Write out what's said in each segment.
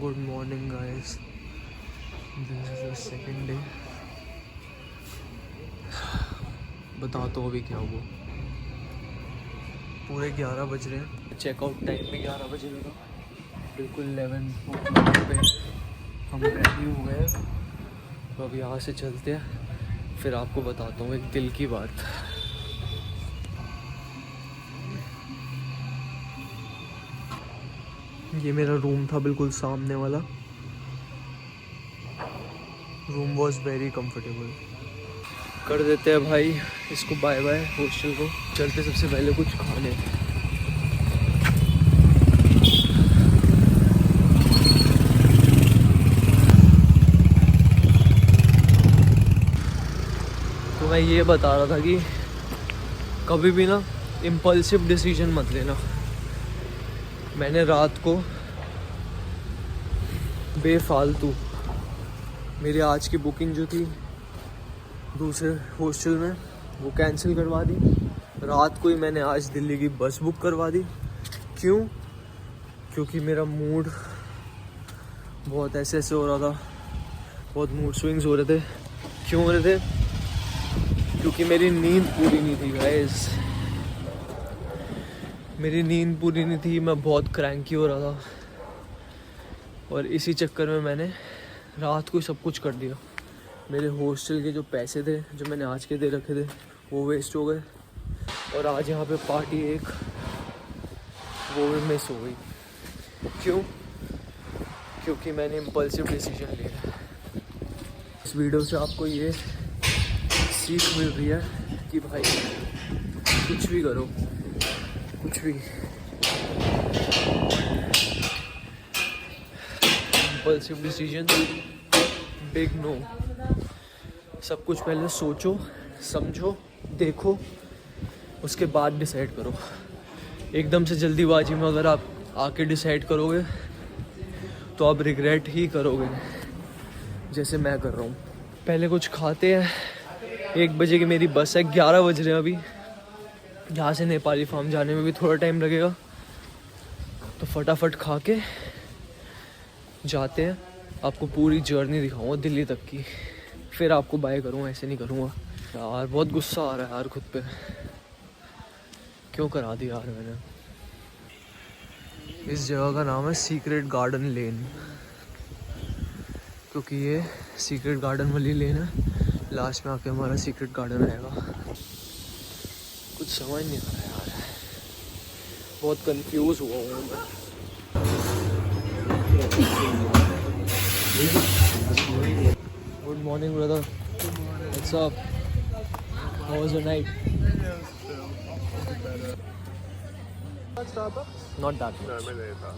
Good morning guys, this is the second day. बताता हूँ अभी क्या हुआ। पूरे 11 बज रहे हैं, चेकआउट टाइम भी 11 बजे लगा। बिल्कुल 11 पे हम रेडी हो गए। तो अब यहाँ से चलते हैं, फिर आपको बताता हूँ एक दिल की बात। ये मेरा रूम था, बिल्कुल सामने वाला रूम वॉज वेरी कंफर्टेबल। कर देते हैं भाई इसको बाय बाय हॉस्टल को। चलते सबसे पहले कुछ खाने। तो मैं ये बता रहा था कि कभी भी ना इम्पल्सिव डिसीजन मत लेना। मैंने रात को बेफालतू मेरी आज की बुकिंग जो थी दूसरे हॉस्टल में वो कैंसिल करवा दी। रात को ही मैंने आज दिल्ली की बस बुक करवा दी। क्यों? क्योंकि मेरा मूड बहुत ऐसे हो रहा था, बहुत मूड स्विंग्स हो रहे थे। क्यों हो रहे थे? क्योंकि मेरी नींद पूरी नहीं थी गाइस। मेरी नींद पूरी नहीं थी, मैं बहुत क्रैंकी हो रहा था और इसी चक्कर में मैंने रात को ही सब कुछ कर दिया। मेरे हॉस्टल के जो पैसे थे जो मैंने आज के दे रखे थे वो वेस्ट हो गए, और आज यहाँ पे पार्टी एक वो भी मिस हो गई। क्यों? क्योंकि मैंने इम्पल्सिव डिसीजन लिया। इस वीडियो से आपको ये सीख मिल रही है कि भाई कुछ भी करो, कुछ भी इम्पल्सिव डिसीजन, बिग नो। सब कुछ पहले सोचो, समझो, देखो, उसके बाद डिसाइड करो। एकदम से जल्दीबाजी में अगर आप आके डिसाइड करोगे तो आप रिग्रेट ही करोगे, जैसे मैं कर रहा हूँ। पहले कुछ खाते हैं। 1 बजे की मेरी बस है, 11 बज रहे हैं अभी। यहाँ से नेपाली फार्म जाने में भी थोड़ा टाइम लगेगा, तो फटाफट खा के जाते हैं। आपको पूरी जर्नी दिखाऊंगा दिल्ली तक की, फिर आपको बाय करूँगा। ऐसे नहीं करूँगा यार, बहुत गुस्सा आ रहा है यार खुद पे। क्यों करा दिया यार मैंने। इस जगह का नाम है सीक्रेट गार्डन लेन, क्योंकि ये सीक्रेट गार्डन वाली लेन है। लास्ट में आके हमारा सीक्रेट गार्डन आएगा। कुछ समझ नहीं आ रहा यार, बहुत कंफ्यूज हुआ हूँ मैं। Good morning, brother. Good morning. What's up? How was your night? Starbucks? Not that No, much. me neither.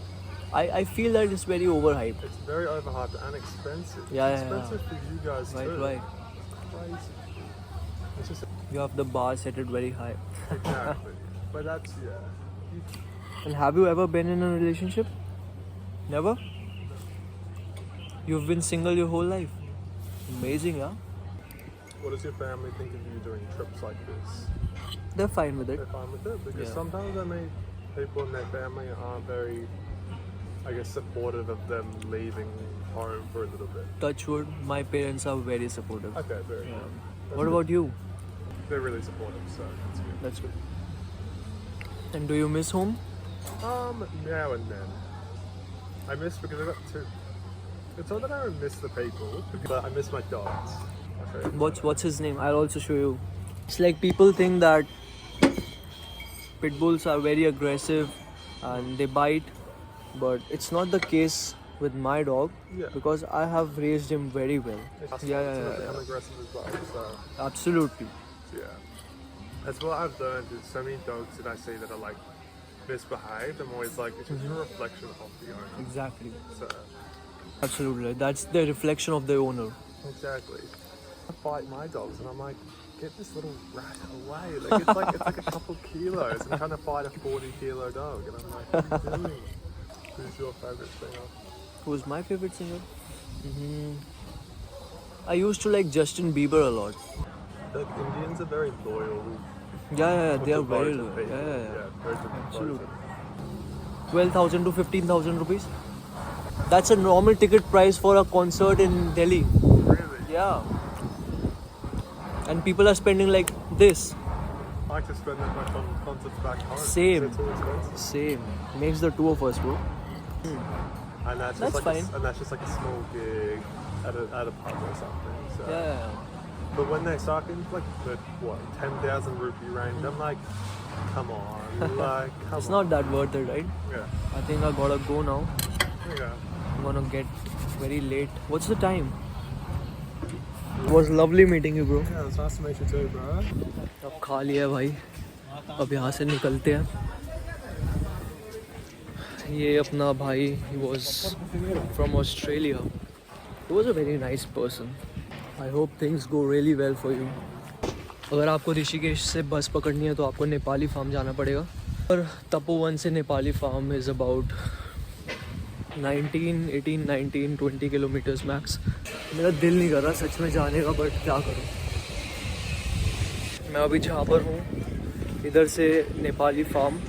I feel that it's very overhyped. It's very overhyped and expensive. Yeah, It's yeah, yeah. expensive for you guys Right, too. right. Crazy. It's just You have the bar set it very high. exactly. But that's And have you ever been in a relationship? Never? You've been single your whole life. Amazing, yeah? What does your family think of you doing trips like this? They're fine with it. They're fine with it because Yeah. sometimes I meet people in their family aren't very, I guess, supportive of them leaving home for a little bit. Touch wood, my parents are very supportive. Okay, very Yeah. good. That's What good. about you? They're really supportive, so that's good. That's good. And do you miss home? Now and then. I miss because I got two. It's not that I don't miss the people, but I miss my dogs. My favorite. What's his name? I'll also show you. It's like people think that pit bulls are very aggressive and they bite, but it's not the case with my dog. Yeah. Because I have raised him very well. It's Yeah, not yeah, become aggressive as well. So Absolutely. yeah, that's what I've learned. Is so many dogs that I see that are like misbehaved. I'm always like, it's just a reflection of the owner. Exactly. So Absolutely. That's the reflection of the owner. exactly, I fight my dogs, and I'm like, get this little rat away. Like it's like a couple kilos. I'm trying to fight a 40-kilo dog, and I'm like, what are you doing? Who's your favorite singer? Who's my favorite singer? I used to like Justin Bieber a lot. The Indians are very loyal. Yeah, they are very devoted loyal. people. Yeah. very devoted. Absolutely. 12,000 to 15,000 rupees. That's a normal ticket price for a concert in Delhi. Really? Yeah. And people are spending like this. I like to spend that much on concerts back home. Same. It's all expensive. Same. Makes the two of us, bro. And that's That's just like fine. and that's just like a small gig at a pub or something. So. Yeah. But when they start in like the 10,000 rupee range, I'm like, come on, like come It's on. not that worth it, right? Yeah. I think I gotta go now. Yeah. I'm gonna get very late. What's the time? It was lovely meeting you, bro. Yeah, it's nice to meet you too, bro. अब खा लिया भाई. अब यहाँ से निकलते हैं. ये अपना भाई, he was from Australia. He was a very nice person. I hope things go really well for you. अगर आपको ऋषिकेश से बस पकड़नी है तो आपको नेपाली फार्म जाना पड़ेगा. और तपोवन से Nepali farm is about 19 kilometres max. मेरा दिल नहीं कर रहा सच में जाने का, बट क्या करूँ. मैं अभी जहाँ पर हूँ इधर से नेपाली फार्म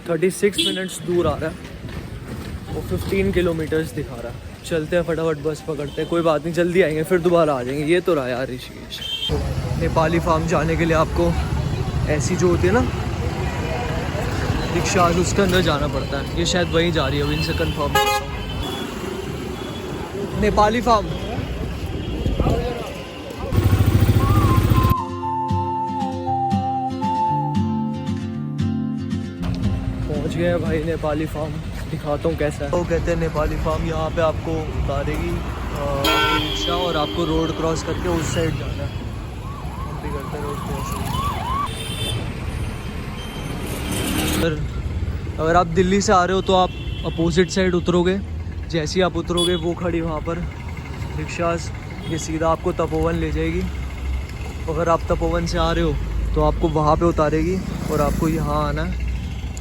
36 मिनट्स दूर आ रहा है. वो 15 किलोमीटर्स दिखा रहा है. चलते हैं फटाफट, बस पकड़ते हैं. कोई बात नहीं, जल्दी आएंगे फिर दोबारा आ जाएंगे. ये तो रहा यार ऋषिकेश. नेपाली फार्म जाने के लिए आपको ऐसी जो होती है ना रिक्शा, उसके अंदर जाना पड़ता है. ये शायद वहीं जा रही है, अभी इनसे कंफर्म करता हूँ. नेपाली फार्म. पहुँच गए भाई नेपाली फार्म. दिखाता हूँ कैसा है. वो कहते हैं नेपाली फार्म. यहाँ पे आपको उतारेगी रिक्शा और आपको रोड क्रॉस करके उस साइड जाना है. हम भी करते हैं रोड क्रॉस. अगर आप दिल्ली से आ रहे हो तो आप अपोजिट साइड उतरोगे. जैसे ही आप उतरोगे वो खड़ी वहाँ पर रिक्शास, ये सीधा आपको तपोवन ले जाएगी. अगर आप तपोवन से आ रहे हो तो आपको वहाँ पे उतारेगी और आपको यहाँ आना है.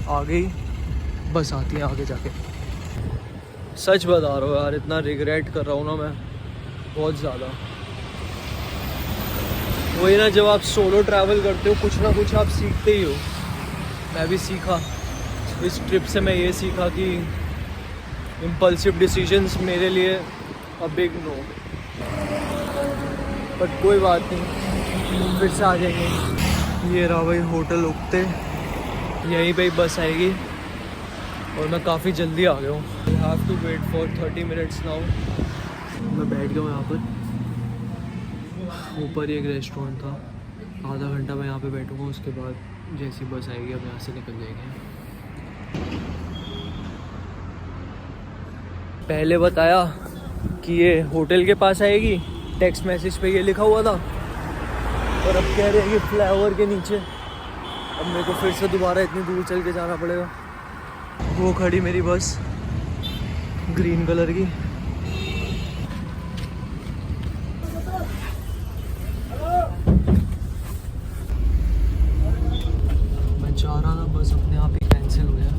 आगे ही बस आती है आगे जाके. सच बता रहा हूँ यार, इतना रिग्रेट कर रहा हूँ ना मैं, बहुत ज़्यादा. वही ना, जब आप सोलो ट्रैवल करते हो कुछ ना कुछ आप सीखते ही हो. मैं भी सीखा इस ट्रिप से. मैं ये सीखा कि इम्पल्सिव डिसीजंस मेरे लिए अ बिग नो. बट कोई बात नहीं, फिर से आ जाएंगे. ये रहा भाई होटल उगते, यहीं पे ही बस आएगी और मैं काफ़ी जल्दी आ गया हूँ. I have to wait for 30 minutes now. मैं बैठ गया हूँ यहाँ पर. ऊपर ही एक रेस्टोरेंट था. आधा घंटा मैं यहाँ पे बैठूँगा, उसके बाद जैसी बस आएगी अब यहाँ से निकल जाएंगे. पहले बताया कि ये होटल के पास आएगी, टेक्स्ट मैसेज पे ये लिखा हुआ था, और अब कह रहे हैं कि फ्लाईओवर के नीचे. अब मेरे को फिर से दोबारा इतनी दूर चल के जाना पड़ेगा. वो खड़ी मेरी बस ग्रीन कलर की. मैं चाह रहा था बस अपने आप ही कैंसिल हो जाए.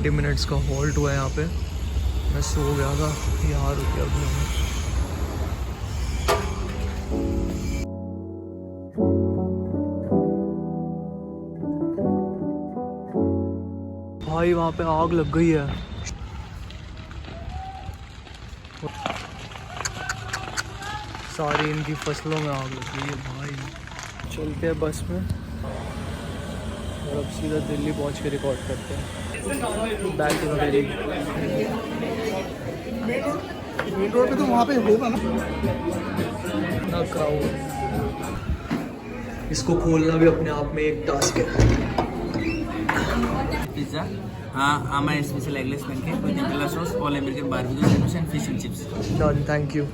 20 मिनट्स का हॉल्ट हुआ है यहाँ पे. मैं सो गया था, यहाँ रुक गया अभी. भाई वहाँ पे आग लग गई है. सारी इनकी फसलों में आग लग गई है भाई. चलते हैं बस में और अब सीधा दिल्ली पहुँच के रिकॉर्ड करते हैं. Back in Delhi. Main road पे तो वहाँ पे होगा ना क्राउड. इसको खोलना भी अपने आप में एक टास्क है. Pizza, my special eggless pancake with Nutella sauce, all American barbecue sandwich and fish and chips. Done, thank you.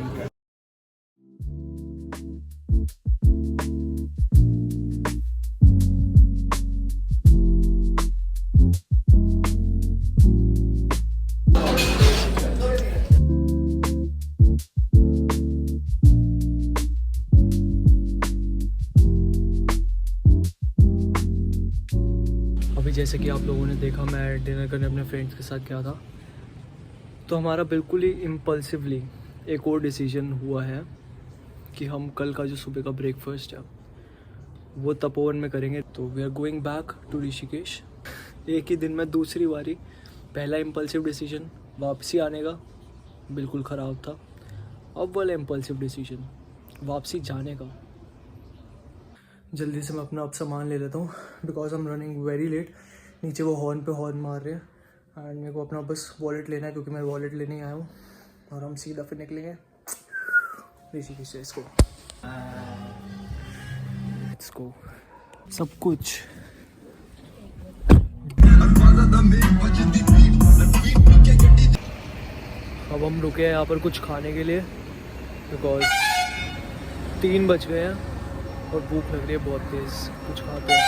अभी जैसे कि आप लोगों ने देखा, मैं डिनर करने अपने फ्रेंड्स के साथ गया था. तो हमारा बिल्कुल ही इम्पल्सिवली एक और डिसीजन हुआ है कि हम कल का जो सुबह का ब्रेकफास्ट है वो तपोवन में करेंगे. तो we are going back to Rishikesh. एक ही दिन में दूसरी बारी। पहला इम्पल्सिव डिसीजन वापसी आने का, बिल्कुल ख़राब था। अब वाला इम्पल्सिव डिसीजन वापसी जाने का। जल्दी से मैं अपना अब सामान ले लेता हूँ because I am running very late. नीचे वो हॉर्न पे हॉर्न मार रहे हैं एंड मेरे को अपना बस वॉलेट लेना है क्योंकि मैं वॉलेट लेने ही आया हूँ। और हम सीधा फिर निकलेंगे ऋषिकेश से। इसको लेट्स गो। सब कुछ अब हम रुके हैं यहाँ पर कुछ खाने के लिए बिकॉज 3 बज गए हैं और भूख लग रही है बहुत तेज़। कुछ खाते हैं।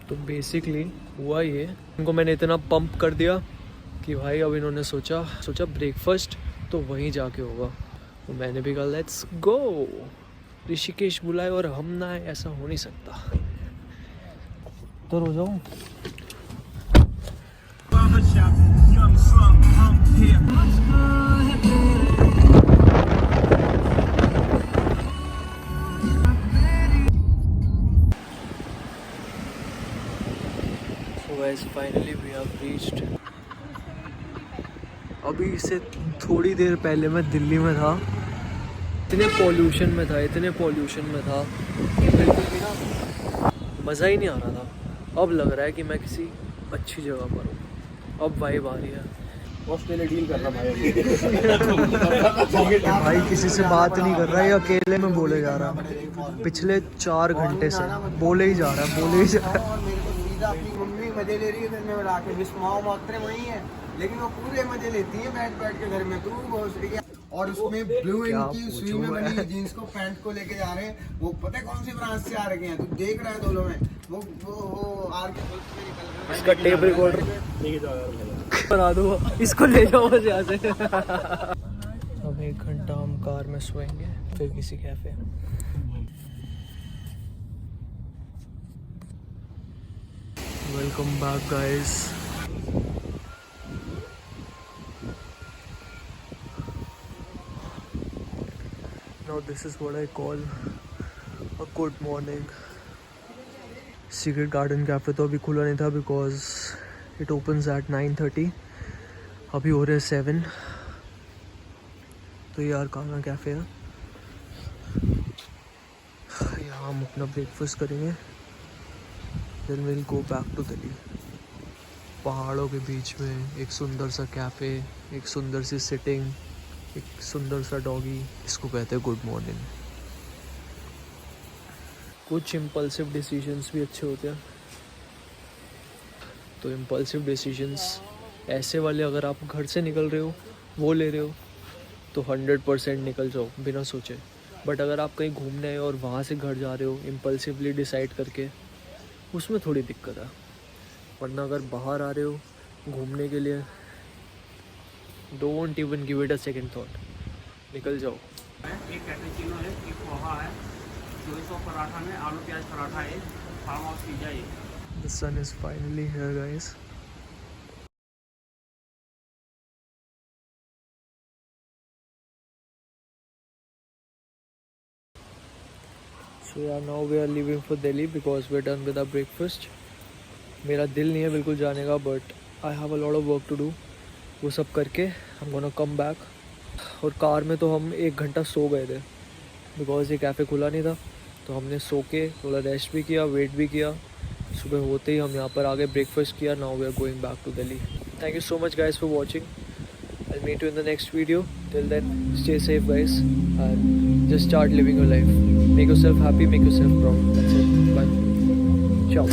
तो बेसिकली हुआ ये, इनको मैंने इतना पंप कर दिया कि भाई अब इन्होंने सोचा ब्रेकफास्ट तो वहीं जाके होगा। तो मैंने भी कहा लेट्स गो। ऋषिकेश बुलाए और हम ना आए, ऐसा हो नहीं सकता। तो हो जाऊँ। Finally we have reached. अभी से थोड़ी देर पहले मैं दिल्ली में था, इतने पॉल्यूशन में था बिल्कुल भी ना मज़ा ही नहीं आ रहा था। अब लग रहा है कि मैं किसी अच्छी जगह पर हूँ। अब वाइब आ रही है। ऑस्ट्रेलिया डील कर रहा भाई किसी से बात नहीं कर रहा है, अकेले में बोले जा रहा है। पिछले 4 घंटे से बोले ही जा रहा है। अपनी मम्मी मजे ले रही है घर में बैठा के। माँ मात्रे वही है लेकिन वो पूरे मजे लेती है बैठ के घर में। तू और उसमें ब्लू इनकी सुई में बनी जीन्स को पैंट को लेके जा रहे हैं। वो पता है कौन सी ब्रांच से आ रखे हैं? तू देख रहा है दोनों में वो आर के इसका टेप रिकॉर्डर बना दो, इसको ले जाओ बस यहाँ से। अब 1 घंटा हम कार में सोएंगे फिर किसी cafe. Welcome back guys. Now this is what I call a good morning. Secret garden cafe तो अभी खुला नहीं था बिकॉज इट ओपन्स एट 9:30। अभी हो रहे 7। तो यार कहाँ कैफ़े है, यहाँ हम अपना ब्रेकफास्ट करेंगे। Then will go back to Delhi. पहाड़ों के बीच में एक सुंदर सा कैफ़े, एक सुंदर सी सिटिंग, एक सुंदर सा डॉगी, इसको कहते हैं गुड मॉर्निंग। कुछ इम्पल्सिव डिसीजंस भी अच्छे होते हैं। तो इम्पल्सिव डिसीजंस ऐसे वाले अगर आप घर से निकल रहे हो वो ले रहे हो तो 100% निकल जाओ बिना सोचे। बट अगर आप कहीं घूमने आए और वहाँ से घर जा रहे हो इम्पल्सिवली डिसाइड करके, उसमें थोड़ी दिक्कत है। वरना अगर बाहर आ रहे हो घूमने के लिए, don't even give it a second thought, निकल जाओ। एक कैपेचिनो है, एक पोहा है, 200 पराठा में आलू प्याज पराठा है, फार्म हाउस पिज्जा है। The sun is finally here guys. So yeah, now we are leaving for Delhi because we're done with our breakfast. मेरा दिल नहीं है बिल्कुल जाने का, but I have a lot of work to do. वो सब करके I'm gonna come back. और कार में तो हम 1 घंटा सो गए थे बिकॉज ये कैफ़े खुला नहीं था। तो हमने सो के थोड़ा रेस्ट भी किया, वेट भी किया। सुबह होते ही हम यहाँ पर आगे ब्रेकफास्ट किया। Now we are going back to Delhi. Thank you so much guys for watching. I meet you in the next video. Till then stay safe guys and just start living your life. Make yourself happy, make yourself proud. That's it. Bye, चाओ।